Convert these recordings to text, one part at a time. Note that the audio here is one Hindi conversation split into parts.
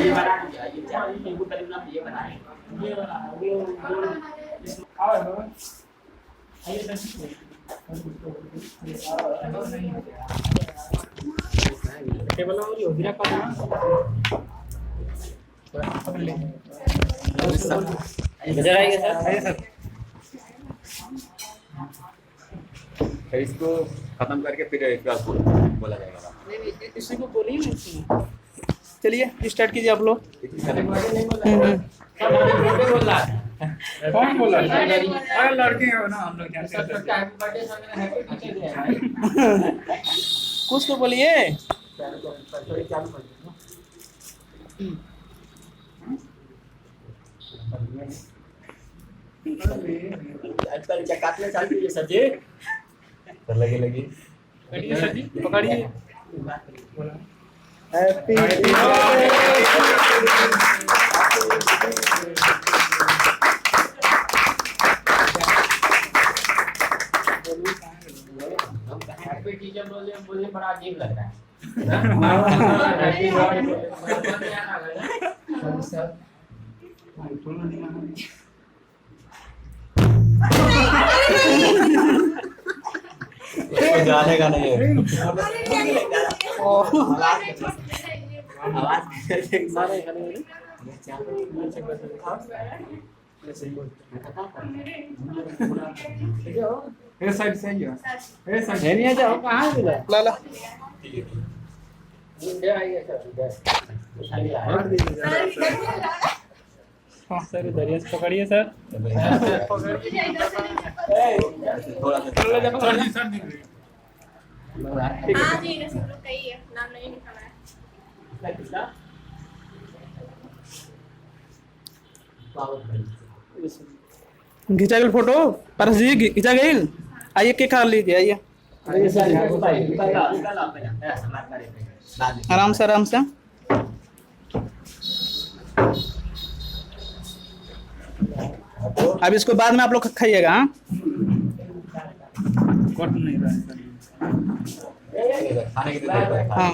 ये बना दिया, ये चार नींबू करीब ना ये बनाए, ये बना वो आइए सर टेबल और ये होगी ना नजर आएगा सर। आइए सर इसको खत्म करके फिर इसका बोला जाएगा। नहीं इसी को बोलिए ना। चलिए स्टार्ट कीजिए आप लोग। कौन बोला? अरे लड़के हो ना हम लोग जानते हैं। कुछ तो बोलिए। आजकल क्या काटने चलती है सर जी? तो लगी पकड़िए सर जी, पकड़िए। हैप्पी टीचर बोले बड़ा अजीब लग रहा है। जाने का नहीं है। ये साइड से ही है। ये साइड नहीं आ जाओ कहाँ है ला ला सर दरिया से पकड़िए सर। थोड़ा सा हाँ जी सब लोग कही है नाम नहीं लिखा है। खींचा गई फोटो परस जी खींचा गई। आइए केक खा लीजिए। आइए आराम से आराम से। अब इसको बाद में आप लोग खाइएगा। हाँ खाने की तो हाँ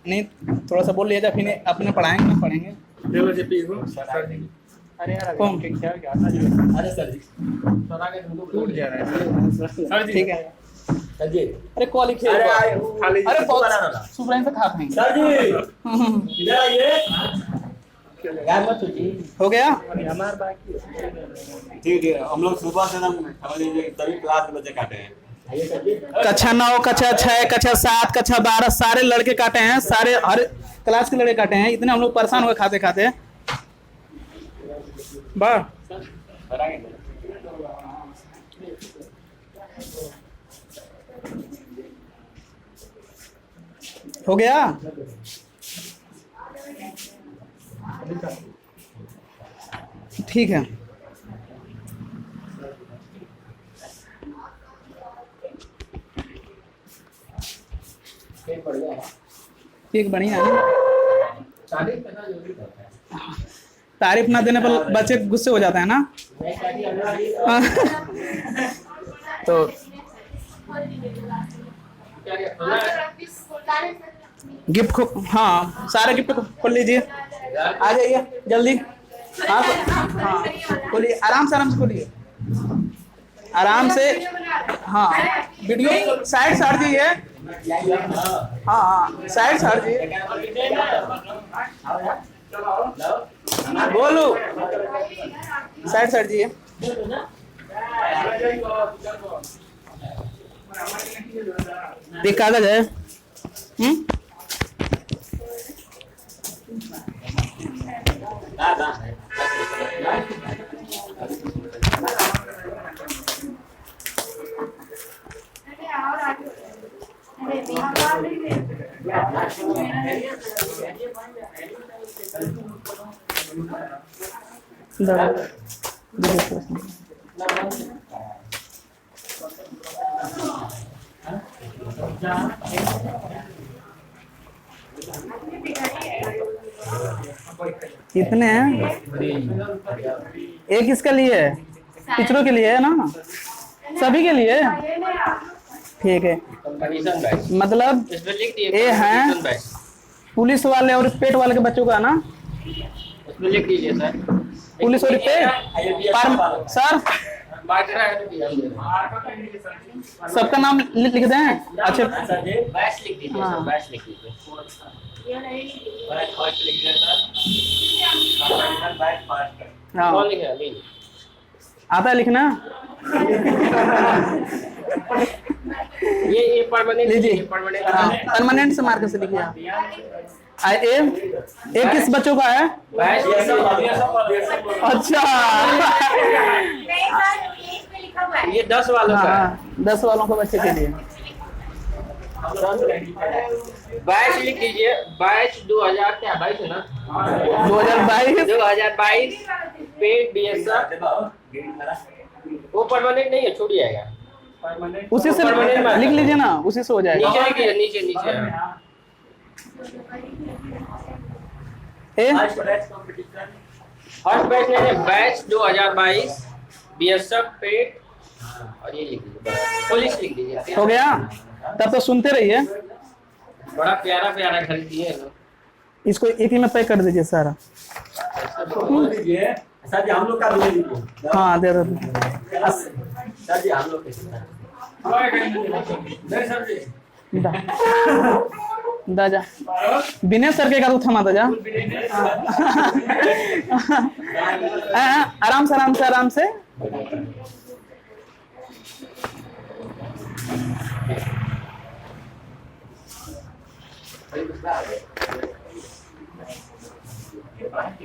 नहीं थोड़ा सा बोल लीजिए फिर अपने पढ़ाएंगे ना पढ़ेंगे। अरे यार कौन? क्या अरे सर जी टूट जा रहा है सर जी। ठीक है सर जी अरे कॉल खेल अरे बहुत सुब्राइन से खा पाएंगे। सर जी इधर आइए यार मत जी हो गया। हमारे बाकी ठीक है। हम लोग सुबह से हम तभी क्लास में बच्चे काटे हैं। आइए सर जी। कक्षा 9 कक्षा 6 कक्षा 7 कक्षा 12 सारे लड़के काटे हैं। सारे हर क्लास के लड़के काटे हैं। इतने हम लोग परेशान हुए खाते खाते। वाह हो गया। ठीक है केक बढ़िया है। तारीफ ना देने पर बच्चे गुस्से हो जाते हैं ना। तो गिफ्ट खो हाँ सारे गिफ्ट खोल लीजिए। आ जाइए जल्दी। हाँ खोलिए आराम से खोलिए आराम से। हाँ वीडियो साइड से हट जाइए। हाँ साइड से हट जाइए। बोलो साइड से हट जाइए। ये कागज है। कितने हैं? एक इसके लिए है, टीचरों के लिए है ना, सभी के लिए। ठीक है, मतलब ये हैं पुलिस वाले और पेट वाले के बच्चों का ना। उसमें लिख दीजिए सर। पुलिस और पे सर बार्डर है तो दिया सबका नाम लिख दें। अच्छा सर जी बैच लिख दीजिए हाँ। सर, बैच लिख दीजिए। बैच फर्स्ट लिख दीजिए सर। बैच फर्स्ट हाँ कौन लिखेगा? नहीं आता है लिखना। ये परमानेंट लीजिए परमानेंट हाँ परमानेंट से मार्कर से लिखिए आप। ए किस बच्चों का है? बैच ये सब अच्छा नहीं सर, इंग्लिश में लिखा हुआ है। ये 10 वालों का है। हाँ 10 वालों के बच्चे के लिए। बैच लिख दीजिए। बैच 2000 क्या 22 है ना? 2022 2022 पेड बीएसएफ। वो परमानेंट नहीं है, छूट जाएगा। उसी से परमानेंट लिख लीजिए ना, उसी से हो जाएगा। नीचे लिखिए, नीचे नीचे ए फर्स्ट बैच नहीं है, बैच 2022 बीएसएफ पेड और ये लिख दीजिए, पुलिस लिख दीजिए। हो गया? तब तो सुनते रहिए। बड़ा प्यारा प्यारा खरीद दिए हैं लोग। इसको एक ही में पैक कर दीजिए सारा। लीजिए सर जी, हम लोग का भी ले लीजिए। हाँ दे दो। सर जी हम लोग दा जा बिने सर के का थमा दो जा। आराम से आराम से आराम से।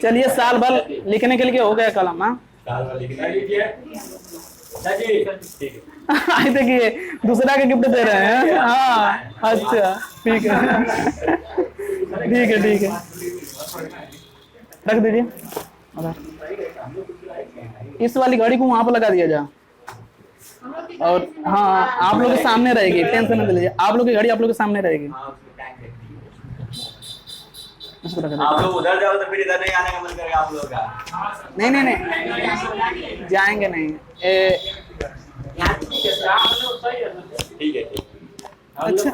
चलिए साल भर लिखने के लिए हो गया कलम। हाँ सर जी ठीक है। आई देखिए दूसरा के गिफ्ट दे रहे हैं। हाँ अच्छा ठीक है ठीक है ठीक है रख दीजिए। इस वाली घड़ी को वहां पर लगा दिया जा। और हाँ आप लोग के सामने रहेगी, टेंशन मत लीजिए। आप लोग की घड़ी आप लोग के सामने रहेगी। इसको रख दीजिए। आप लोग उधर जाओ तो फिर इधर नहीं आने का मन करेगा आप लोग का। नहीं नहीं नहीं जाएंगे नहीं। ठीक है अच्छा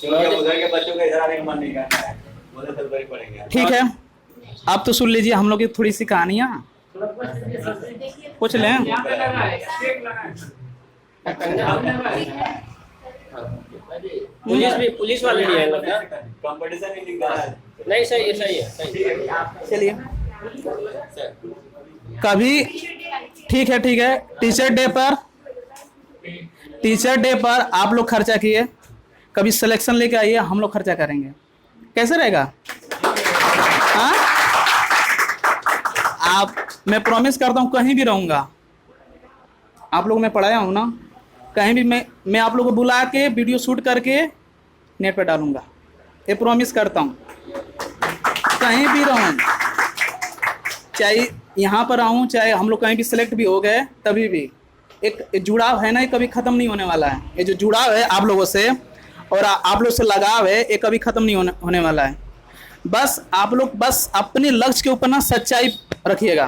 क्योंकि उधर के बच्चों का इधर आने का मन नहीं करता है, उधर से उधर ही पड़ेंगे। ठीक है आप तो सुन लीजिए हम लोग की थोड़ी सी कहानियाँ पूछ लें। पुलिस भी पुलिस वाले भी है लोग ना? कंपटीशन नहीं दिख रहा है। नहीं सही है, सही है, सही है। चलिए कभी ठीक है टीचर डे पर आप लोग खर्चा किए, कभी सिलेक्शन लेके आइए, हम लोग खर्चा करेंगे। कैसे रहेगा? हाँ आप मैं प्रॉमिस करता हूँ कहीं भी रहूँगा, आप लोग मैं पढ़ाया हूँ ना, कहीं भी मैं आप लोगों को बुला के वीडियो शूट करके नेट पे डालूंगा, ये प्रॉमिस करता हूँ। कहीं भी रहूँ, चाहे यहाँ पर आऊँ, चाहे हम लोग कहीं भी सिलेक्ट भी हो गए, तभी भी एक जुड़ाव है ना, ये कभी ख़त्म नहीं होने वाला है। ये जो जुड़ाव है आप लोगों से और आप लोग से लगाव है, ये कभी ख़त्म नहीं होने वाला है। बस आप लोग बस अपने लक्ष्य के ऊपर ना सच्चाई रखिएगा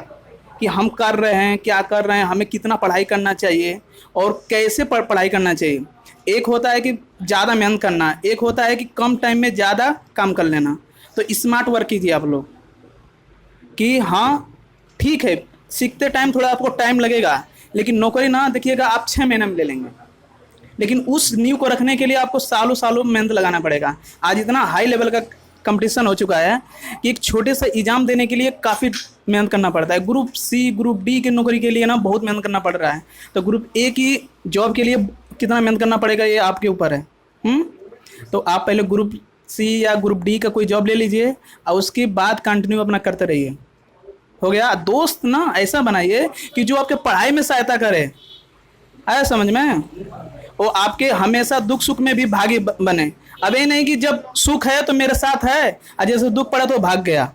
कि हम कर रहे हैं, क्या कर रहे हैं, हमें कितना पढ़ाई करना चाहिए और कैसे पढ़ाई करना चाहिए। एक होता है कि ज़्यादा मेहनत करना, एक होता है कि कम टाइम में ज़्यादा काम कर लेना। तो स्मार्ट वर्क कीजिए आप लोग कि हाँ ठीक है, सीखते टाइम थोड़ा आपको टाइम लगेगा, लेकिन नौकरी ना देखिएगा आप 6 महीने में ले लेंगे, लेकिन उस नींव को रखने के लिए आपको सालों सालों मेहनत लगाना पड़ेगा। आज इतना हाई लेवल का कंपटीशन हो चुका है कि एक छोटे से एग्जाम देने के लिए काफ़ी मेहनत करना पड़ता है। ग्रुप सी ग्रुप डी की नौकरी के लिए ना बहुत मेहनत करना पड़ रहा है, तो ग्रुप ए की जॉब के लिए कितना मेहनत करना पड़ेगा ये आपके ऊपर है। तो आप पहले ग्रुप सी या ग्रुप डी का कोई जॉब ले लीजिए और उसके बाद कंटिन्यू अपना करते रहिए। हो गया? दोस्त ना ऐसा बनाइए कि जो आपके पढ़ाई में सहायता करे, आया समझ में, वो आपके हमेशा दुख सुख में भी भागी बने। अब ये नहीं कि जब सुख है तो मेरे साथ है और जैसे दुख पड़ा तो भाग गया,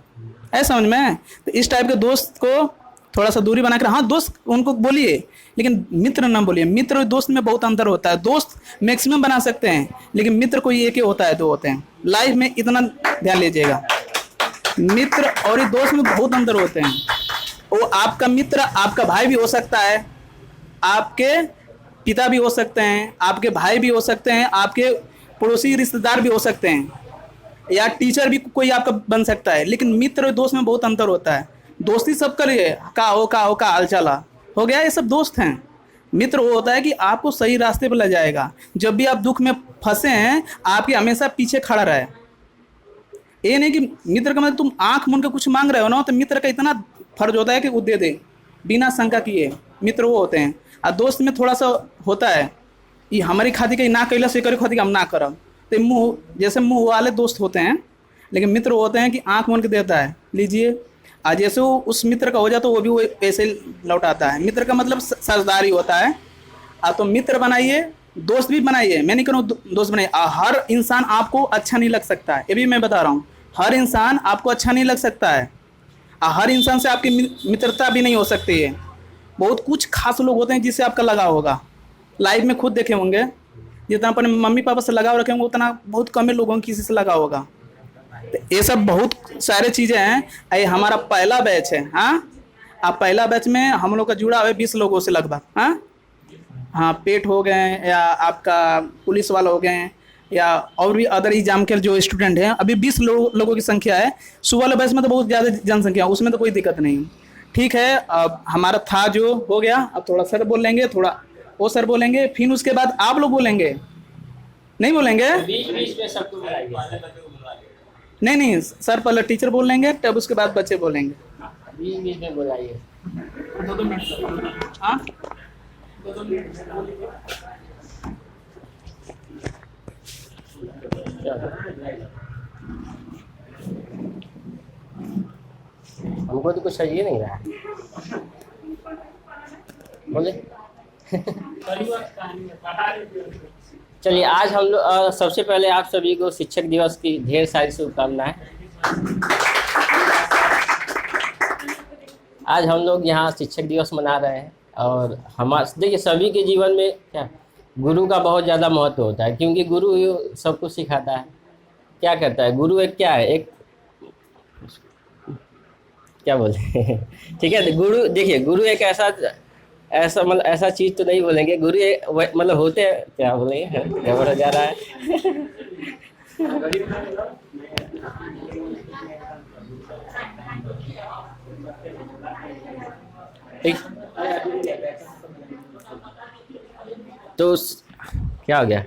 ऐसा समझ में। तो इस टाइप के दोस्त को थोड़ा सा दूरी बनाकर, हाँ दोस्त उनको बोलिए लेकिन मित्र ना बोलिए। मित्र और दोस्त में बहुत अंतर होता है। दोस्त मैक्सिमम बना सकते हैं लेकिन मित्र कोई एक ही होता है, 2 होते हैं। लाइफ में इतना ध्यान लीजिएगा, मित्र और दोस्त में बहुत अंतर होते हैं। वो आपका मित्र आपका भाई भी हो सकता है, आपके पिता भी हो सकते हैं, आपके भाई भी हो सकते हैं, आपके पड़ोसी रिश्तेदार भी हो सकते हैं। या टीचर भी कोई आपका बन सकता है, लेकिन मित्र और दोस्त में बहुत अंतर होता है। दोस्ती सबका लिए का हो हाल चाला हो गया, ये सब दोस्त हैं। मित्र वो होता है कि आपको सही रास्ते पर ले जाएगा, जब भी आप दुख में फंसे हैं आपके हमेशा पीछे खड़ा रहे। ये नहीं कि मित्र का मतलब तुम आंख मूंद के कुछ मांग रहे हो ना, तो मित्र का इतना फर्ज होता है कि वो दे दे बिना शंका किए। मित्र वो होते हैं। और दोस्त में थोड़ा सा होता है ये हमारी खातिर कहीं ना कैला से करी खातिर हम ना करब, तो मुँह जैसे मुँह वाले दोस्त होते हैं, लेकिन मित्र होते हैं कि आंख मूंद के देता है लीजिए, आज जैसे वो उस मित्र का हो जाता है वो भी वो ऐसे लौटाता है। मित्र का मतलब साझेदारी होता है। तो मित्र बनाइए, दोस्त भी बनाइए, मैं नहीं कह रहा हूँ दोस्त बनाइए। हर इंसान आपको अच्छा नहीं लग सकता है, ये भी मैं बता रहा हूँ। हर इंसान आपको अच्छा नहीं लग सकता है, हर इंसान से आपकी मित्रता भी नहीं हो सकती है। बहुत कुछ खास लोग होते हैं जिससे आपका लगाव होगा। लाइफ में खुद देखे होंगे, जितना अपने मम्मी पापा से लगाव रखे होंगे उतना बहुत कम लोगों को किसी से लगाव होगा। तो ये सब बहुत सारे चीज़ें हैं। ये हमारा पहला बैच है। हाँ, आप पहला बैच में हम लोग का जुड़ा हुआ है 20 लोगों से लगभग। हाँ, पेट हो गए या आपका पुलिस वाला हो गए या और भी अदर एग्जाम के जो स्टूडेंट हैं, अभी 20 लोगों की संख्या है। सुबह वाले बैच में तो बहुत ज़्यादा जनसंख्या, उसमें तो कोई दिक्कत नहीं। ठीक है, अब हमारा था जो हो गया। अब थोड़ा सर बोल लेंगे, थोड़ा वो सर बोलेंगे, फिर उसके बाद आप लोग बोलेंगे। नहीं बोलेंगे? बीच में सबको बुलाइए। नहीं, सर पहले टीचर बोल लेंगे, तब उसके बाद बच्चे बोलेंगे। बीच में बुलाइए। 2 मिनट। हाँ, हमको तो कुछ सही नहीं रहा। बोले चलिए, आज हम लोग सबसे पहले आप सभी को शिक्षक दिवस की ढेर सारी शुभकामनाएं। आज हम लोग यहाँ शिक्षक दिवस मना रहे हैं और हमारे देखिए सभी के जीवन में क्या गुरु का बहुत ज़्यादा महत्व होता है, क्योंकि गुरु ही सब कुछ सिखाता है। क्या करता है गुरु? एक क्या है, एक क्या बोलते ठीक है, गुरु देखिए, गुरु एक ऐसा मतलब ऐसा चीज़ तो नहीं बोलेंगे। गुरु मतलब होते हैं, क्या बोलेंगे, गड़बड़ हो जा रहा है ठीक। तो क्या हो गया?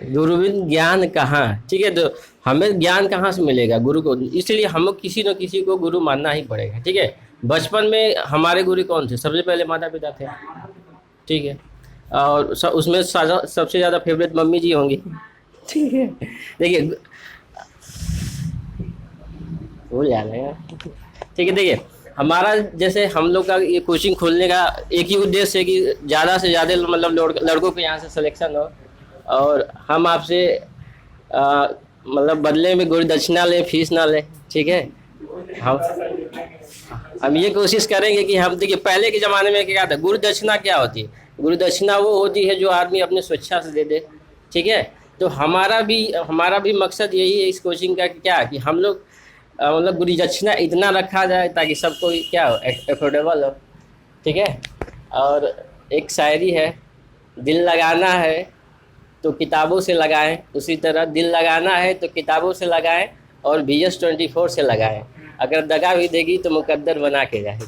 गुरुविन ज्ञान कहाँ? ठीक है, तो हमें ज्ञान कहाँ से मिलेगा? गुरु को, इसलिए हम किसी न किसी को गुरु मानना ही पड़ेगा। ठीक है, बचपन में हमारे गुरु कौन थे? सबसे पहले माता पिता थे। ठीक है, और उसमें सबसे ज़्यादा फेवरेट मम्मी जी होंगी। ठीक है, देखिए भूल जा रहे हैं। ठीक है, देखिए हमारा जैसे हम लोग का ये कोचिंग खोलने का एक ही उद्देश्य है कि ज़्यादा से ज़्यादा मतलब लड़कों के यहाँ से सिलेक्शन हो और हम आपसे मतलब बदले में गुरु दक्षिणा ले, फीस ना ले। ठीक है, हम ये कोशिश करेंगे कि हम देखिए पहले के ज़माने में क्या था, गुरु दक्षिणा क्या होती है? गुरु दक्षिणा वो होती है जो आदमी अपने स्वेच्छा से दे दे। ठीक है, तो हमारा भी मकसद यही है इस कोचिंग का कि क्या कि हम लोग मतलब गुरु दक्षिणा इतना रखा जाए ताकि सबको क्या हो, एफोर्डेबल हो। ठीक है, और एक शायरी है, दिल लगाना है तो किताबों से लगाएं, उसी तरह दिल लगाना है तो किताबों से लगाएं और BS24 से लगाएं। अगर दगा भी देगी तो मुकद्दर बना के जाए।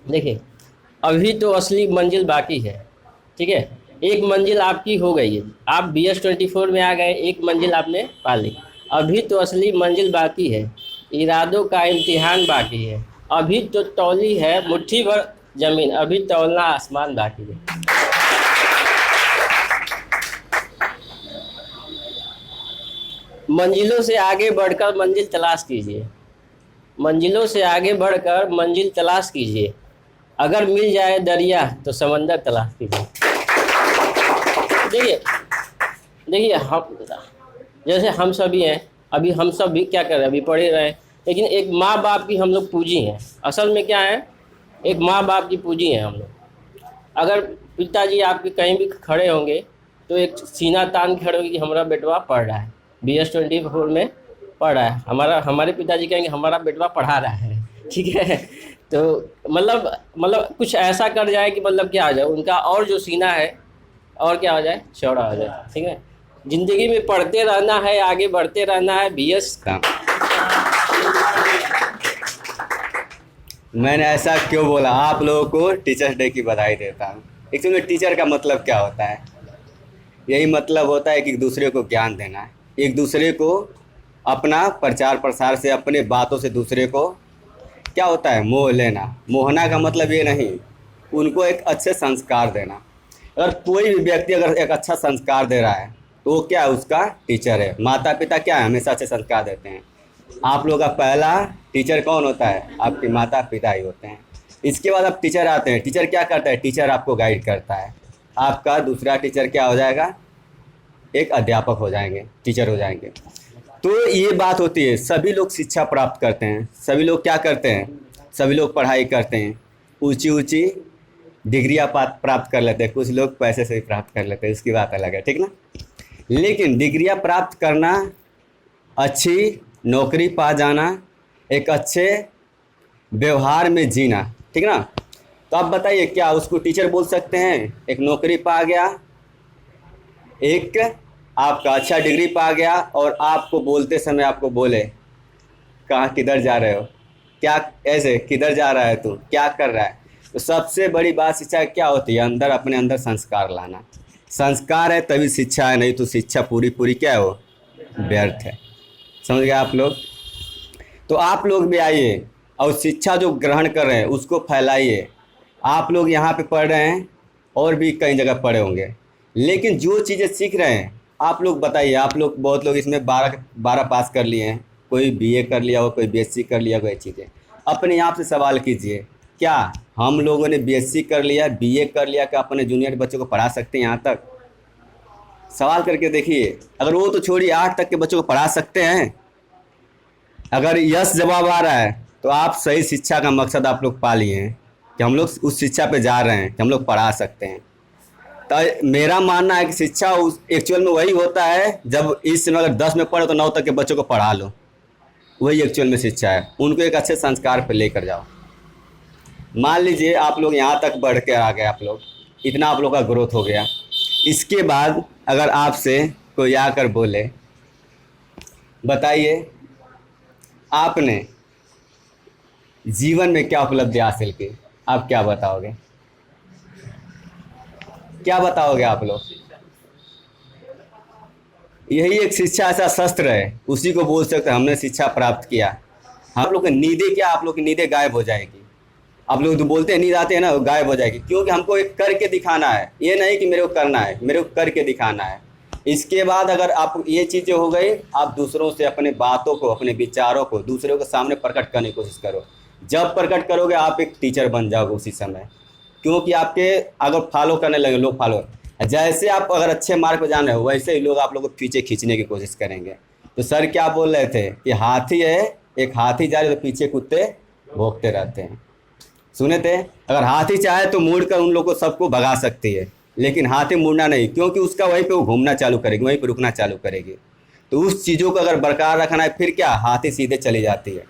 देखिए अभी तो असली मंजिल बाकी है। ठीक है, एक मंजिल आपकी हो गई है, आप BS24 में आ गए, एक मंजिल आपने पा ली। अभी तो असली मंजिल बाकी है, इरादों का इम्तिहान बाकी है। अभी तो तौली है मुट्ठी भर जमीन, अभी तौलना आसमान बाकी है। मंजिलों से आगे बढ़कर मंजिल तलाश कीजिए, मंजिलों से आगे बढ़कर मंजिल तलाश कीजिए। अगर मिल जाए दरिया तो समंदर तलाश कीजिए। देखिए हम जैसे हम सभी हैं, अभी हम सब भी क्या कर रहे हैं, अभी पढ़े रहे हैं, लेकिन एक माँ बाप की हम लोग पूंजी हैं। असल में क्या है, एक माँ बाप की पूंजी है हम लोग। अगर पिताजी आपके कहीं भी खड़े होंगे तो एक सीना तान के खड़े होंगे कि हमारा बेटवा पढ़ रहा है, BS24 में पढ़ रहा है। हमारे पिताजी कहेंगे हमारा बेटवा पढ़ा रहा है। ठीक है, तो मतलब कुछ ऐसा कर जाए कि मतलब क्या हो जाए, उनका और जो सीना है और क्या हो जाए, चौड़ा हो जाए। ठीक है, ज़िंदगी में पढ़ते रहना है, आगे बढ़ते रहना है। BS काम मैंने ऐसा क्यों बोला, आप लोगों को टीचर्स डे की बधाई देता हूँ। एक्चुअली टीचर का मतलब क्या होता है, यही मतलब होता है कि एक दूसरे को ज्ञान देना, एक दूसरे को अपना प्रचार प्रसार से, अपने बातों से दूसरे को क्या होता है, मोह लेना। मोहना का मतलब ये नहीं, उनको एक अच्छे संस्कार देना। अगर कोई भी व्यक्ति अगर एक अच्छा संस्कार दे रहा है तो वो क्या है, उसका टीचर है। माता पिता क्या है, हमेशा अच्छे संस्कार देते हैं। आप लोगों का पहला टीचर कौन होता है, आपके माता पिता ही होते हैं। इसके बाद अब टीचर आते हैं। टीचर क्या करता है, टीचर आपको गाइड करता है। आपका दूसरा टीचर क्या हो जाएगा, एक अध्यापक हो जाएंगे, टीचर हो जाएंगे। तो ये बात होती है, सभी लोग शिक्षा प्राप्त करते हैं, सभी लोग क्या करते हैं, सभी लोग पढ़ाई करते हैं, ऊंची ऊंची डिग्रियाँ प्राप्त कर लेते हैं। कुछ लोग पैसे से ही प्राप्त कर लेते हैं, उसकी बात अलग है, ठीक ना। लेकिन डिग्रियाँ प्राप्त करना, अच्छी नौकरी पा जाना, एक अच्छे व्यवहार में जीना, ठीक ना। तो आप बताइए, क्या उसको टीचर बोल सकते हैं। एक नौकरी पा गया, एक आपका अच्छा डिग्री पा गया, और आपको बोलते समय आपको बोले, कहाँ किधर जा रहे हो, क्या ऐसे किधर जा रहा है तू, क्या कर रहा है। तो सबसे बड़ी बात शिक्षा क्या होती है, अंदर अपने अंदर संस्कार लाना। संस्कार है तभी शिक्षा है, नहीं तो शिक्षा पूरी क्या है, वो व्यर्थ है। समझ गए आप लोग। तो आप लोग भी आइए और शिक्षा जो ग्रहण कर रहे हैं उसको फैलाइए। आप लोग यहाँ पे पढ़ रहे हैं और भी कई जगह पढ़े होंगे, लेकिन जो चीज़ें सीख रहे हैं आप लोग बताइए। आप लोग बहुत लोग इसमें 12 पास कर लिए हैं, कोई BA कर लिया हो, कोई BSc कर लिया, कोई चीज़ें। अपने आप से सवाल कीजिए, क्या हम लोगों ने BSc कर लिया, BA कर लिया, क्या अपने जूनियर बच्चों को पढ़ा सकते हैं यहाँ तक? सवाल करके देखिए। अगर वो तो छोड़िए, 8 तक के बच्चों को पढ़ा सकते हैं। अगर यस जवाब आ रहा है तो आप सही शिक्षा का मकसद आप लोग पा लिए हैं कि हम लोग उस शिक्षा पे जा रहे हैं कि हम लोग पढ़ा सकते हैं। तो मेरा मानना है कि शिक्षा उस एक्चुअल में वही होता है, जब इस समय अगर 10 में पढ़ो तो 9 तक के बच्चों को पढ़ा लो, वही एक्चुअल में शिक्षा है। उनको एक अच्छे संस्कार पे लेकर जाओ। मान लीजिए आप लोग यहाँ तक बढ़ के आ गए, आप लोग इतना आप लोग का ग्रोथ हो गया। इसके बाद अगर आपसे कोई आकर बोले, बताइए आपने जीवन में क्या उपलब्धि हासिल की, आप क्या बताओगे, क्या बताओगे आप लोग? यही एक शिक्षा ऐसा शस्त्र है, उसी को बोल सकते हैं हमने शिक्षा प्राप्त किया। हम लोग की नींदें क्या, आप लोग की नींदें गायब हो जाएगी। आप लोग तो बोलते हैं नींद आते हैं ना, वो गायब हो जाएगी, क्योंकि हमको एक करके दिखाना है। ये नहीं कि मेरे को करना है, मेरे को करके दिखाना है। इसके बाद अगर आप ये चीज़ें हो गई, आप दूसरों से अपने बातों को, अपने विचारों को दूसरों के सामने प्रकट करने की कोशिश करो। जब प्रकट करोगे आप एक टीचर बन जाओगे उसी समय, क्योंकि आपके अगर फॉलो करने लगे लोग, फॉलो जैसे आप अगर अच्छे मार्ग पर जा रहे हो वैसे ही लोग आप लोगों को पीछे खींचने की कोशिश करेंगे। तो सर क्या बोल रहे थे कि हाथी है, एक हाथी जा रहे तो पीछे कुत्ते भौंकते रहते हैं, सुने थे। अगर हाथी चाहे तो मुड़ कर उन लोगों को सबको भगा सकती है, लेकिन हाथी मुड़ना नहीं, क्योंकि उसका वहीं पे वो घूमना चालू करेगी, वहीं पे रुकना चालू करेगी। तो उस चीज़ों को अगर बरकरार रखना है, फिर क्या, हाथी सीधे चली जाती है।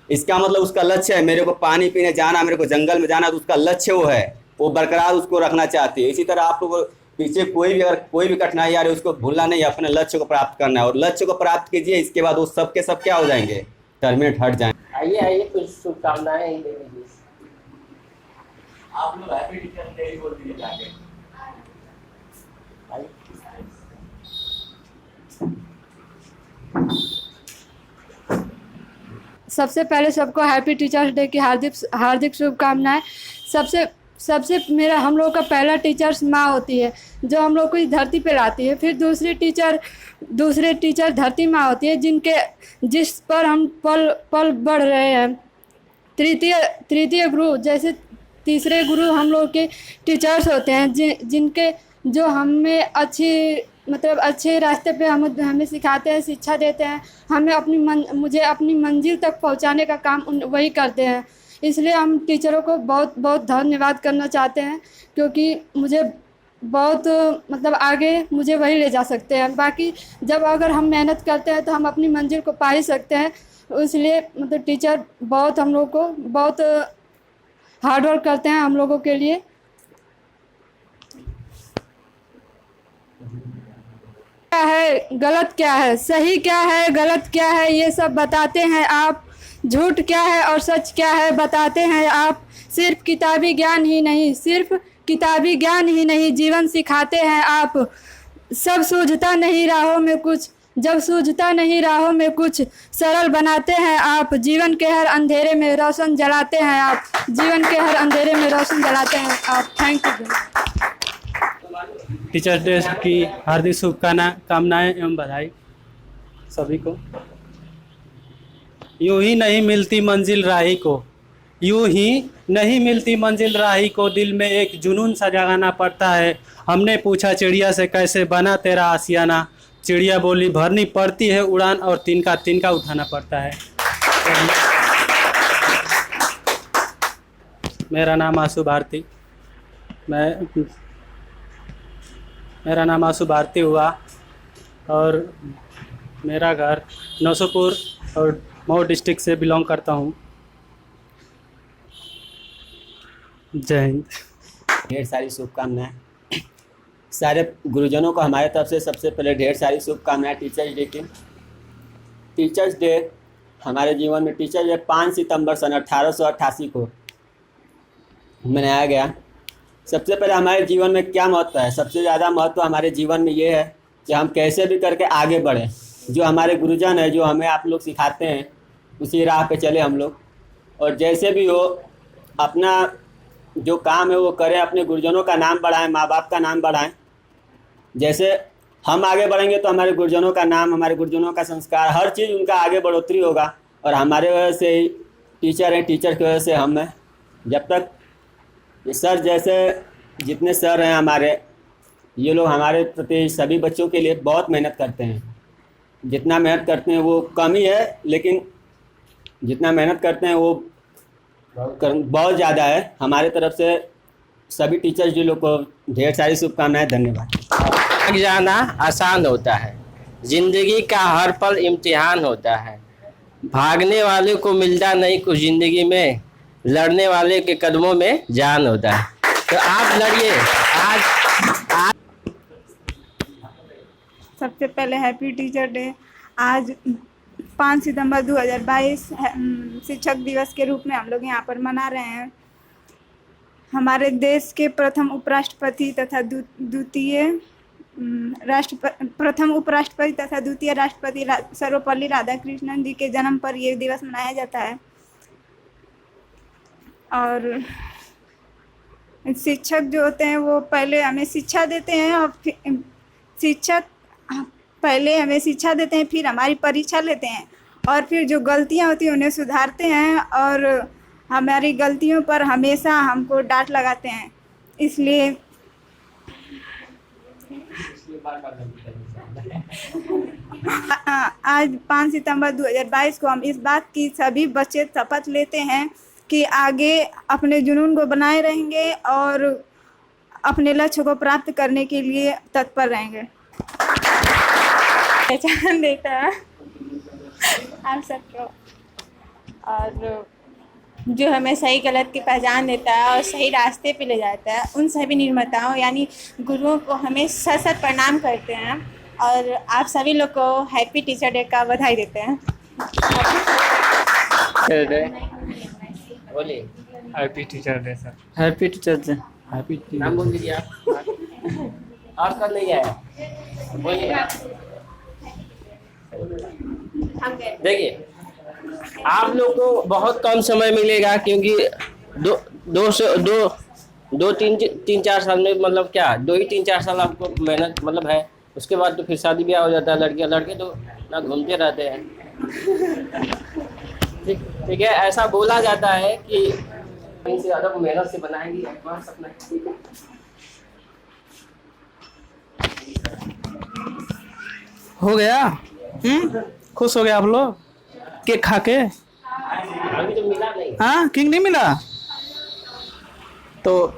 इसका मतलब उसका लक्ष्य है, मेरे को पानी पीने जाना, मेरे को जंगल में जाना, तो उसका लक्ष्य वो है, वो बरकरार उसको रखना चाहती है। इसी तरह आप लोग पीछे कोई भी कठिनाई आ रही है उसको भूलना नहीं, अपने लक्ष्य को प्राप्त करना है, और लक्ष्य को प्राप्त कीजिए। इसके बाद वो सब के सब क्या हो जाएंगे, टर्मिनेट हट जाएंगे। आइए आइए, कुछ शुभकामनाएं ही दे दीजिए। आप लोग हैप्पी टीचर्स डे बोल दीजिए जाके। सबसे पहले सबको हैप्पी टीचर्स डे की हार्दिक शुभकामनाएं। सबसे मेरा हम लोग का पहला टीचर्स माँ होती है, जो हम लोग को इस धरती पे लाती है। फिर दूसरे टीचर धरती माँ होती है, जिस पर हम पल बढ़ रहे हैं। तृतीय गुरु, जैसे तीसरे गुरु हम लोग के टीचर्स होते हैं, जो हमें अच्छे रास्ते पे हमें सिखाते हैं, शिक्षा देते हैं, मुझे अपनी मंजिल तक पहुंचाने का काम वही करते हैं। इसलिए हम टीचरों को बहुत बहुत धन्यवाद करना चाहते हैं, क्योंकि मुझे बहुत आगे मुझे वही ले जा सकते हैं। बाकी जब अगर हम मेहनत करते हैं तो हम अपनी मंजिल को पा ही सकते हैं। इसलिए टीचर बहुत हम लोग को बहुत हार्ड वर्क करते हैं हम लोगों के लिए। क्या है गलत क्या है, सही क्या है गलत क्या है, ये सब बताते हैं आप। झूठ क्या है और सच क्या है बताते हैं आप। सिर्फ किताबी ज्ञान ही नहीं, सिर्फ किताबी ज्ञान ही नहीं, जीवन सिखाते हैं आप। सब सूझता नहीं राहों में कुछ, जब सूझता नहीं राहों में कुछ, सरल बनाते हैं आप। जीवन के हर अंधेरे में रोशन जलाते हैं आप। जीवन के हर अंधेरे में रोशन जलाते हैं आप। Thank you. टीचर्स डे की हार्दिक शुभकामनाएं एवं बधाई सभी को। यूं ही नहीं मिलती मंजिल राही को, यूं ही नहीं मिलती मंजिल राही को, दिल में एक जुनून सा जगाना पड़ता है। हमने पूछा चिड़िया से कैसे बना तेरा आशियाना, चिड़िया बोली भरनी पड़ती है उड़ान और तिनका उठाना पड़ता है। मेरा नाम आशु भारती, मेरा नाम आशु भारती हुआ और मेरा घर नौसोपुर और मऊ डिस्ट्रिक्ट से बिलोंग करता हूँ। जय हिंद। ढेर सारी शुभकामनाएं सारे गुरुजनों को हमारे तरफ से। सबसे पहले ढेर सारी शुभकामनाएं टीचर्स डे की। टीचर्स डे हमारे जीवन में, टीचर्स डे 5 सितंबर सन 1888 को मनाया गया। सबसे पहले हमारे जीवन में क्या महत्व है? सबसे ज़्यादा महत्व हमारे जीवन में ये है कि हम कैसे भी करके आगे बढ़ें। जो हमारे गुरुजन है, जो हमें आप लोग सिखाते हैं, उसी राह पे चले हम लोग। और जैसे भी हो अपना जो काम है वो करें, अपने गुरुजनों का नाम बढ़ाएं, माँ बाप का नाम बढ़ाएं। जैसे हम आगे बढ़ेंगे तो हमारे गुरुजनों का नाम, हमारे गुरुजनों का संस्कार, हर चीज़ उनका आगे बढ़ोतरी होगा। और हमारे वजह से ही टीचर हैं, टीचर की वजह से हम हैं। जब तक ये सर जैसे जितने सर हैं हमारे, ये लोग हमारे प्रति सभी बच्चों के लिए बहुत मेहनत करते हैं। जितना मेहनत करते हैं वो कम ही है, लेकिन जितना मेहनत करते हैं वो बहुत ज़्यादा है। हमारे तरफ से सभी टीचर्स जी लोग को ढेर सारी शुभकामनाएं। धन्यवाद। भाग जाना आसान होता है, जिंदगी का हर पल इम्तिहान होता है। भागने वाले को मिलता नहीं कुछ जिंदगी में, लड़ने वाले के कदमों में जान होता है। तो आप लड़िए आज। सबसे पहले हैप्पी टीचर डे। आज 5 सितंबर 2022 शिक्षक दिवस के रूप में हम लोग यहाँ पर मना रहे हैं। हमारे देश के प्रथम उपराष्ट्रपति तथा द्वितीय राष्ट्रपति सर्वपल्ली राधाकृष्णन जी के जन्म पर ये दिवस मनाया जाता है। और शिक्षक जो होते हैं वो पहले हमें शिक्षा देते हैं, और शिक्षक पहले हमें शिक्षा देते हैं, फिर हमारी परीक्षा लेते हैं, और फिर जो गलतियां होती हैं उन्हें सुधारते हैं, और हमारी गलतियों पर हमेशा हमको डांट लगाते हैं। इसलिए आज 5 सितंबर 2022 को हम इस बात की सभी बच्चे शपथ लेते हैं कि आगे अपने जुनून को बनाए रहेंगे और अपने लक्ष्य को प्राप्त करने के लिए तत्पर रहेंगे। पहचान देता है आप सबको, और जो हमें सही गलत की पहचान देता है और सही रास्ते पे ले जाता है, उन सभी निर्माताओं यानी गुरुओं को हमें सत प्रणाम करते हैं। और आप सभी लोग को हैप्पी टीचर डे का बधाई देते हैं। बोलिए happy teacher day sir. Happy teacher day. Happy नाम बोल दीजिए आप। और कल नहीं आया, बोलिए। देखिए आप लोग को बहुत कम समय मिलेगा, क्योंकि तीन चार साल में, मतलब क्या 2-3-4 साल आपको मेहनत मतलब है। उसके बाद तो फिर शादी ब्याह हो जाता है। लड़के तो ना घूमते रहते हैं। ठीक है, ऐसा बोला जाता है कि कहीं से ज़्यादा मेहनत से बनाएंगी एडवांस अपना। हो गया? खुश हो गए आप लोग केक खा के? अभी तो मिला नहीं। हाँ, केक नहीं मिला। तो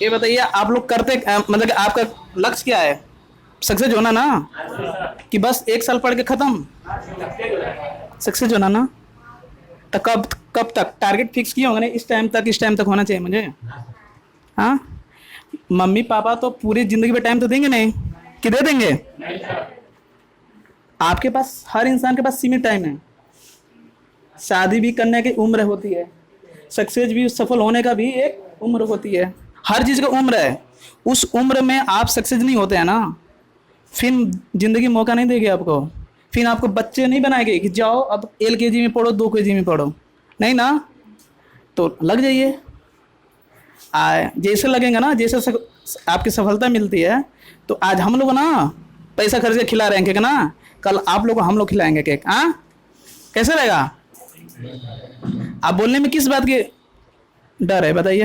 ये बताइए आप लोग करते मतलब कि आपका लक्ष्य क्या है? सक्सेस होना ना, कि बस 1 साल पढ़ के खत्म? सक्सेस होना ना। तो कब तक टारगेट फिक्स किए होंगे ना, इस टाइम तक होना चाहिए मुझे। हाँ, मम्मी पापा तो पूरी जिंदगी में टाइम तो देंगे नहीं कि दे देंगे? आपके पास, हर इंसान के पास सीमित टाइम है। शादी भी करने की उम्र होती है, सक्सेस भी, सफल होने का भी एक उम्र होती है, हर चीज़ का उम्र है। उस उम्र में आप सक्सेस नहीं होते हैं ना, फिर जिंदगी मौका नहीं देगी आपको, फिर आपको बच्चे नहीं बनाएंगे कि जाओ अब LKG में पढ़ो, 2 KG में पढ़ो, नहीं ना। तो लग जाइए, जैसे लगेंगे ना, जैसे आपकी सफलता मिलती है। तो आज हम लोग ना पैसा खर्च के खिला रहे हैं केक ना, कल आप लोग को हम लोग खिलाएंगे केक। हाँ, कैसे रहेगा? आप बोलने में किस बात की डर है बताइए?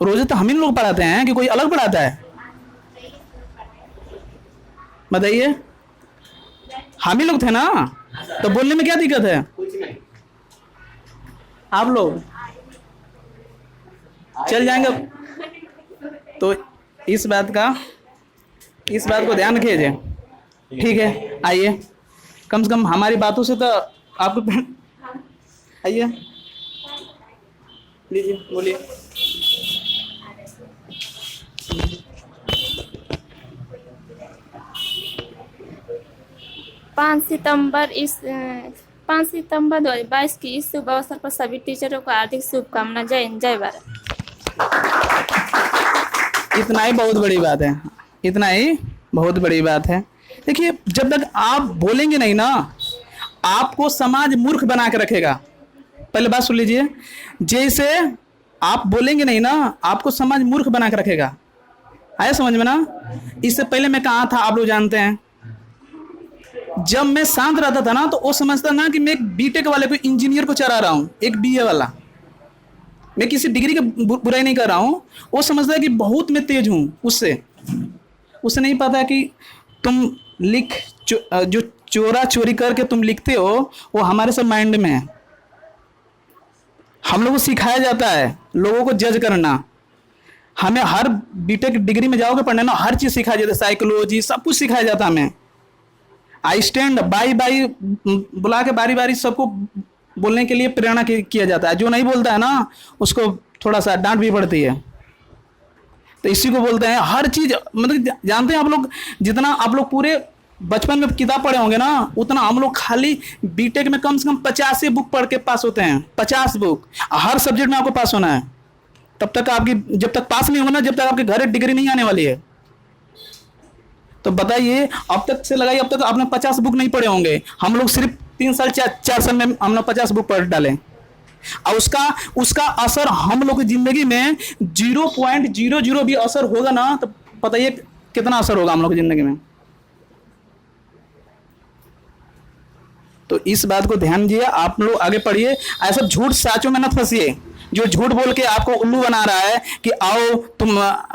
रोजे तो हम ही लोग पढ़ाते हैं कि कोई अलग पढ़ाता है? बताइए, हम ही लोग थे ना, तो बोलने में क्या दिक्कत है? आप लोग चल जाएंगे तो इस बात को ध्यान रखिए। ठीक है, आइए, कम से कम हमारी बातों से तो आपको आइए, लीजिए, बोलिए। पाँच सितंबर 2022 की इस शुभ अवसर पर सभी टीचरों को हार्दिक शुभकामनाएं। जय हिंद, जय भारत। इतना ही बहुत बड़ी बात है, इतना ही बहुत बड़ी बात है। देखिए, जब तक आप बोलेंगे नहीं ना, आपको समाज मूर्ख बना के रखेगा। पहले बात सुन लीजिए, जैसे आप बोलेंगे नहीं ना, आपको समाज मूर्ख बना के रखेगा। आया समझ में ना? इससे पहले मैं कहाँ था आप लोग जानते हैं। जब मैं शांत रहता था ना, तो वो समझता ना कि मैं एक BTech वाले को, इंजीनियर को चढ़ा रहा हूँ, एक BA वाला। मैं किसी डिग्री की बुराई नहीं कर रहा हूँ। वो समझता है कि बहुत मैं तेज हूँ उससे। उसे नहीं पता कि तुम जो चोरा चोरी करके तुम लिखते हो, वो हमारे सब माइंड में है। हम लोगों को सिखाया जाता है लोगों को जज करना। हमें हर BTech डिग्री में जाओगे पढ़ने ना, हर चीज़ सिखाया जाता है, साइकोलॉजी, सब कुछ सिखाया जाता है हमें। आई स्टैंड बाई बुला के बारी बारी सबको बोलने के लिए प्रेरणा किया जाता है। जो नहीं बोलता है ना, उसको थोड़ा सा डांट भी पड़ती है। तो इसी को बोलते हैं हर चीज़, मतलब जानते हैं आप लोग, जितना आप लोग पूरे बचपन में किताब पढ़े होंगे ना, उतना हम लोग खाली BTech में कम से कम 50 बुक पढ़ के पास होते हैं। 50 बुक, हर सब्जेक्ट में आपको पास होना है। तब तक आपकी, जब तक पास नहीं होगा ना, जब तक आपके घर डिग्री नहीं आने वाली है। तो बताइए, अब तक से लगाइए, अब तक आपने 50 बुक नहीं पढ़े होंगे। हम लोग सिर्फ 3 साल 4 साल में हमने 50 बुक पढ़ डाले, और उसका असर हम लोग की जिंदगी में 0.00 भी असर होगा ना, तो बताइए कितना असर होगा हम लोग की जिंदगी में। तो इस बात को ध्यान दीजिए, आप लोग आगे पढ़िए। ऐसा झूठ साचों में न फंसिए, जो झूठ बोल के आपको उल्लू बना रहा है कि आओ तुम,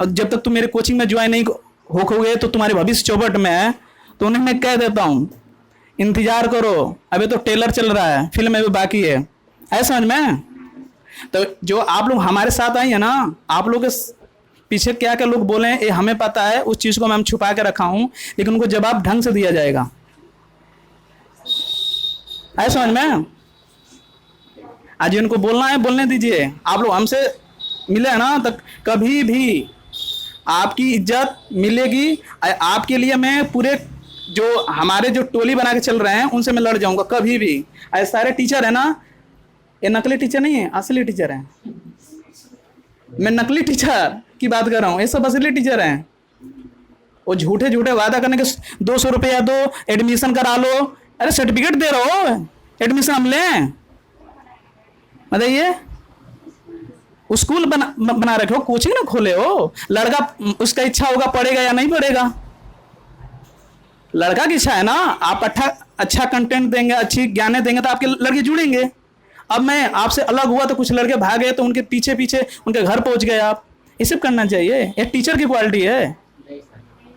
जब तक तुम मेरे कोचिंग में ज्वाइन नहीं होगे तो तुम्हारे भविष्य चौपट में है। तो उन्हें मैं कह देता हूँ, इंतजार करो, अभी तो ट्रेलर चल रहा है, फिल्म अभी बाकी है। ऐसा समझ में? तो जो आप लोग हमारे साथ आए हैं ना, आप लोग के पीछे क्या क्या लोग बोले हैं ये हमें पता है। उस चीज़ को मैं छुपा के रखा हूँ, लेकिन उनको जवाब ढंग से दिया जाएगा। ऐसा समझ में? आज इनको बोलना है, बोलने दीजिए। आप लोग हमसे मिले हैं ना, तो कभी भी आपकी इज्जत मिलेगी। आपके लिए मैं पूरे जो हमारे जो टोली बना के चल रहे हैं, उनसे मैं लड़ जाऊंगा कभी भी। ऐसे सारे टीचर है ना, ये नकली टीचर नहीं है, असली टीचर है। मैं नकली टीचर की बात कर रहा हूँ, ये सब असली टीचर हैं। वो झूठे झूठे वादा करने के 200 रुपया दो, एडमिशन करा लो। अरे सर्टिफिकेट दे रहे हो, एडमिशन हम लें? बताइए, स्कूल बना रखे हो, कोचिंग ना खोले हो। लड़का उसका इच्छा होगा पढ़ेगा या नहीं पढ़ेगा, लड़का की इच्छा है ना। आप अच्छा कंटेंट देंगे, अच्छी ज्ञान देंगे तो आपके लड़के जुड़ेंगे। अब मैं आपसे अलग हुआ तो कुछ लड़के भागे, तो उनके पीछे पीछे उनके घर पहुंच गए आप। ये सब करना चाहिए, ये टीचर की क्वालिटी है।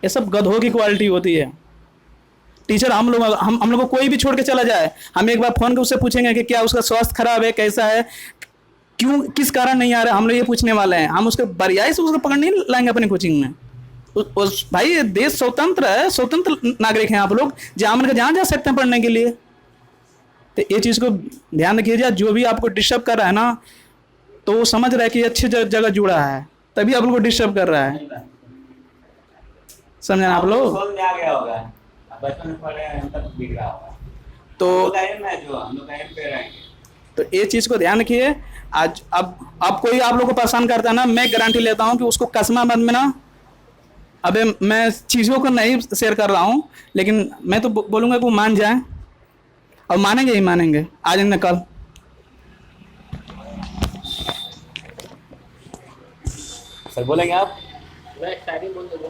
ये सब गधों की क्वालिटी होती है। टीचर हम लोग को कोई भी छोड़ के चला जाए, हम एक बार फोन कर उससे पूछेंगे कि क्या उसका स्वास्थ्य खराब है, कैसा है, क्यों, किस कारण नहीं आ रहा है, हम लोग ये पूछने वाले हैं। हम उसके बरियाई से उसको पकड़ नहीं लाएंगे अपनी कोचिंग में। भाई ये देश स्वतंत्र है, स्वतंत्र नागरिक हैं आप लोग, जहाँ मन का जहाँ जा सकते हैं पढ़ने के लिए। तो ये चीज़ को ध्यान रखिएगा, जो भी आपको डिस्टर्ब कर रहा है ना, तो वो समझ रहा है कि अच्छी जगह जुड़ा है, तभी आप लोग को डिस्टर्ब कर रहा है। समझे आप लोग? समझ में आ गया होगा, बचपन में पढ़े हैं तब दिख रहा होगा। तो हम लोग का एम है, जो हम लोग का एम पे रहेंगे। तो ये चीज़ को ध्यान रखिए। आज अब कोई आप लोग को परेशान करता है ना, मैं गारंटी लेता हूँ कि उसको कसमा बंद में ना, अबे मैं चीज़ों को नहीं शेयर कर रहा हूँ, लेकिन मैं तो बोलूँगा कि वो मान जाए, और मानेंगे ही मानेंगे, आज न कल। सर बोलेंगे आप? मैं शायरी बोल दूँगा।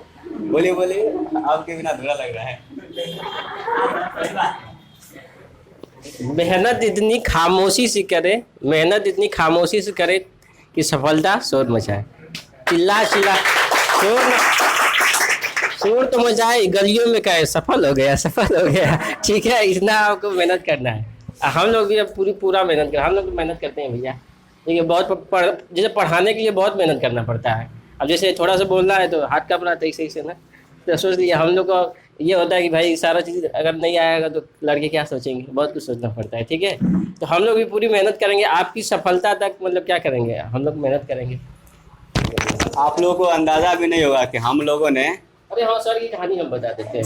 बोलिए बोलिए, आपके बिना अधूरा लग रहा है। मेहनत इतनी खामोशी से करे, मेहनत इतनी खामोशी से करे कि सफलता शोर मचाए। चिल्ला चिल्ला शोर तो मचाए, गलियों में कहे सफल हो गया, सफल हो गया। ठीक है, इतना आपको मेहनत करना है। हम लोग भी अब पूरा मेहनत कर, हम लोग मेहनत करते हैं भैया। देखिए बहुत जैसे पढ़ाने के लिए बहुत मेहनत करना पड़ता है। अब जैसे थोड़ा सा बोलना है तो हाथ कप रहा था सही से ना, तो सोच लिया हम लोग को ये होता है कि भाई सारा चीज़ अगर नहीं आएगा तो लड़के क्या सोचेंगे, बहुत कुछ सोचना पड़ता है। ठीक है, तो हम लोग भी पूरी मेहनत करेंगे, आपकी सफलता तक मतलब क्या करेंगे, हम लोग मेहनत करेंगे। आप लोगों को अंदाजा भी नहीं होगा कि हम लोगों ने अरे हाँ सर, की कहानी हम बता देते हैं।